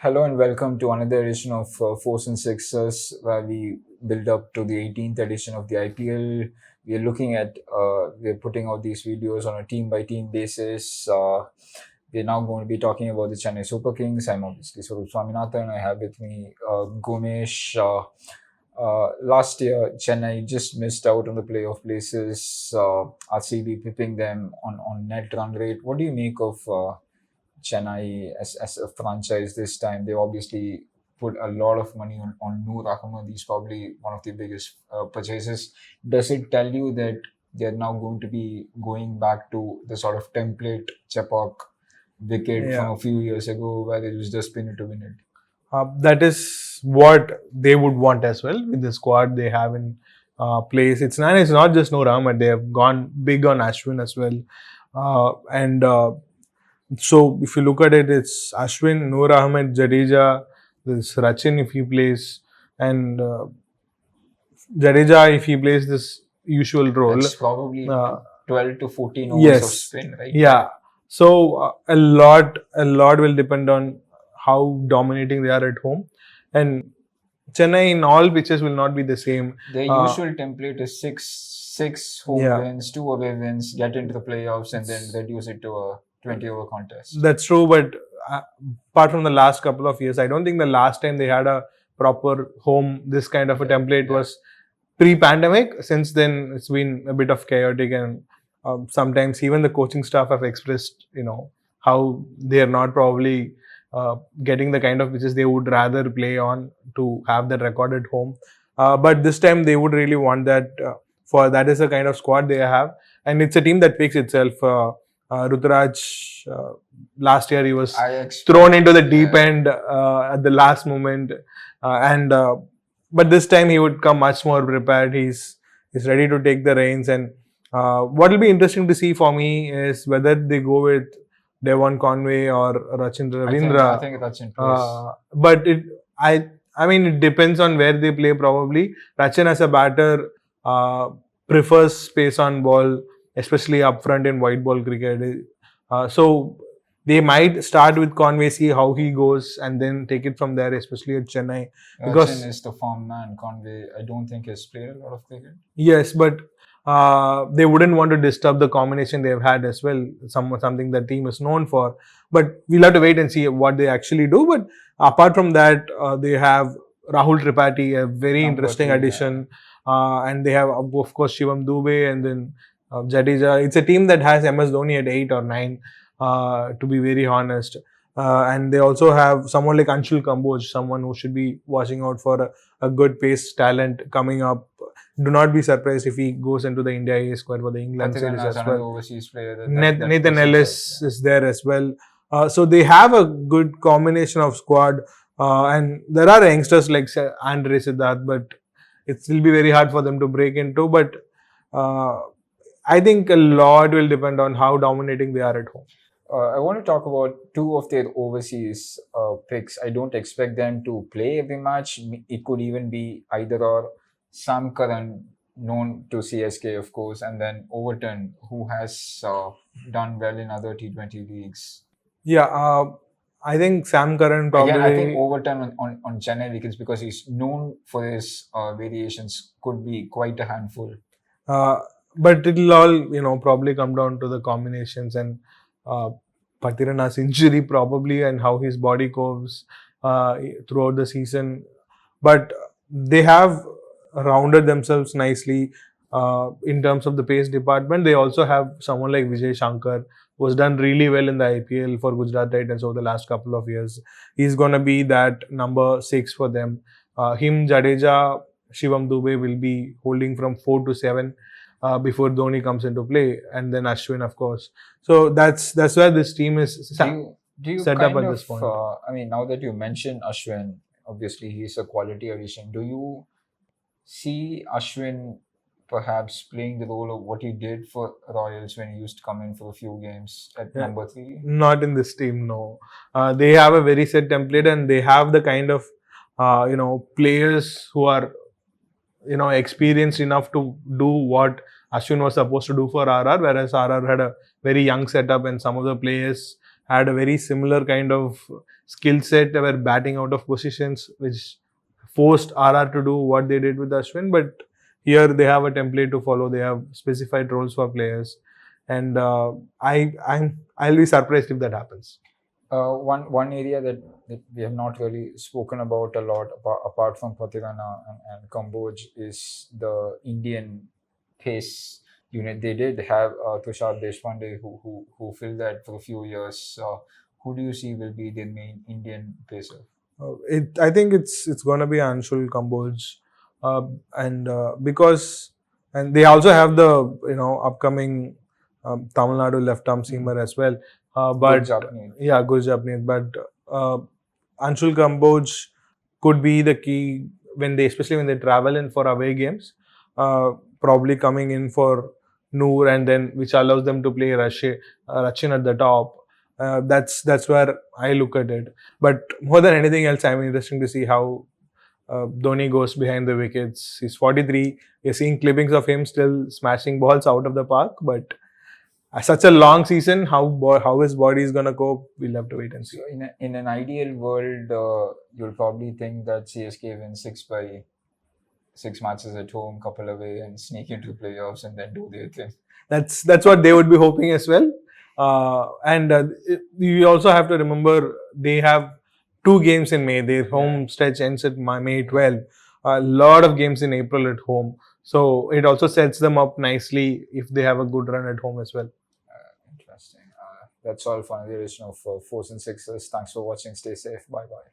Hello and welcome to another edition of Fours and Sixers, where we build up to the 18th edition of the IPL. We are looking at, we're putting out these videos on a team by team basis. We're now going to be talking about the Chennai Super Kings. I'm obviously Swaroop Swaminathan. I have with me Gomesh. Last year, Chennai just missed out on the playoff places. RCB pipping them on net run rate. What do you make of Chennai as a franchise this time? They obviously put a lot of money on Noor Ahmed. He's probably one of the biggest purchases. Does it tell you that they're now going to be going back to the sort of template Chepak wicket from a few years ago where it was just spin it to win it? That is what they would want as well with the squad they have in place. It's not just Noor Ahmed. They have gone big on Ashwin as well. So if you look at it, it's Ashwin, Noor Ahmed, Jadeja, this Rachin if he plays, and Jadeja if he plays this usual role. That's probably 12 to 14 overs of spin, right? Yeah. So a lot will depend on how dominating they are at home, and Chennai in all pitches will not be the same. Their usual template is six home wins, 2 away wins, get into the playoffs, and then reduce it to a 20-over contest. That's true, but apart from the last couple of years, I don't think the last time they had a proper home, this kind of a template was pre-pandemic. Since then, it's been a bit of chaotic, and sometimes even the coaching staff have expressed, how they are not probably getting the kind of pitches they would rather play on to have that record at home. But this time they would really want that. For that is the kind of squad they have, and it's a team that picks itself. Ruturaj, last year he was thrown into the deep end at the last moment, but this time he would come much more prepared. He's ready to take the reins, and what will be interesting to see for me is whether they go with Devon Conway or Rachin Ravindra. I think Rachin plays. But it depends on where they play probably. Rachin as a batter prefers space on ball, especially up front in white ball cricket. So they might start with Conway, see how he goes, and then take it from there, especially at Chennai. Because Rachin is the form man. Conway, I don't think has played a lot of cricket. Yes, but they wouldn't want to disturb the combination they've had as well, something the team is known for. But we'll have to wait and see what they actually do. But apart from that, they have Rahul Tripathi, a very interesting addition. And they have, of course, Shivam Dubey and then Jadeja. It's a team that has MS Dhoni at 8 or 9, to be very honest. And they also have someone like Anshul Kamboj, someone who should be watching out for a good pace talent coming up. Do not be surprised if he goes into the India A squad for the England series as well. Nathan Ellis is there as well. So they have a good combination of squad. And there are youngsters like Andre Siddharth, but it will be very hard for them to break into. But I think a lot will depend on how dominating they are at home. I want to talk about 2 of their overseas picks. I don't expect them to play every match. It could even be either or. Sam Curran, known to CSK, of course, and then Overton, who has done well in other T20 leagues. Yeah, I think Sam Curran probably... Again, I think Overton on Chennai wickets, because he's known for his variations, could be quite a handful. But it'll all, probably come down to the combinations and Patirana's injury probably, and how his body copes throughout the season. But they have rounded themselves nicely in terms of the pace department. They also have someone like Vijay Shankar, who has done really well in the IPL for Gujarat Titans over the last couple of years. He's going to be that number 6 for them. Jadeja, Shivam Dubey will be holding from 4 to 7 before Dhoni comes into play, and then Ashwin, of course. So that's where this team is set up at this point. Now that you mentioned Ashwin, obviously he's a quality addition. Do you see Ashwin perhaps playing the role of what he did for Royals when he used to come in for a few games at number 3? Not in this team, no. They have a very set template, and they have the kind of players who are experienced enough to do what Ashwin was supposed to do for RR, whereas RR had a very young setup, and some of the players had a very similar kind of skill set. They were batting out of positions, which forced RR to do what they did with Ashwin. But here they have a template to follow. They have specified roles for players, and I'll be surprised if that happens. One area that we have not really spoken about a lot, apart from Pathirana and Kamboj, is the Indian pace unit. They did have Tushar Deshpande who filled that for a few years. Who do you see will be the main Indian pacer? I think it's going to be Anshul Kamboj, and because and they also have the upcoming Tamil Nadu left arm seamer as well. But Gurjapneet. yeah, Gurjapneet. But Anshul Kamboj could be the key especially when they travel in for away games. Probably coming in for Noor, and then which allows them to play Rachin at the top. That's where I look at it. But more than anything else, I'm interested to see how Dhoni goes behind the wickets. He's 43. We're seeing clippings of him still smashing balls out of the park, but such a long season, how his body is gonna cope, we'll have to wait and see. So in an ideal world, you'll probably think that CSK wins 6 matches at home, couple away, and sneak into playoffs and then do their thing. That's what they would be hoping as well. And you also have to remember they have 2 games in May. Their home stretch ends at May 12. A lot of games in April at home. So it also sets them up nicely if they have a good run at home as well. Interesting. That's all for another edition of Fours and Sixes. Thanks for watching. Stay safe. Bye bye.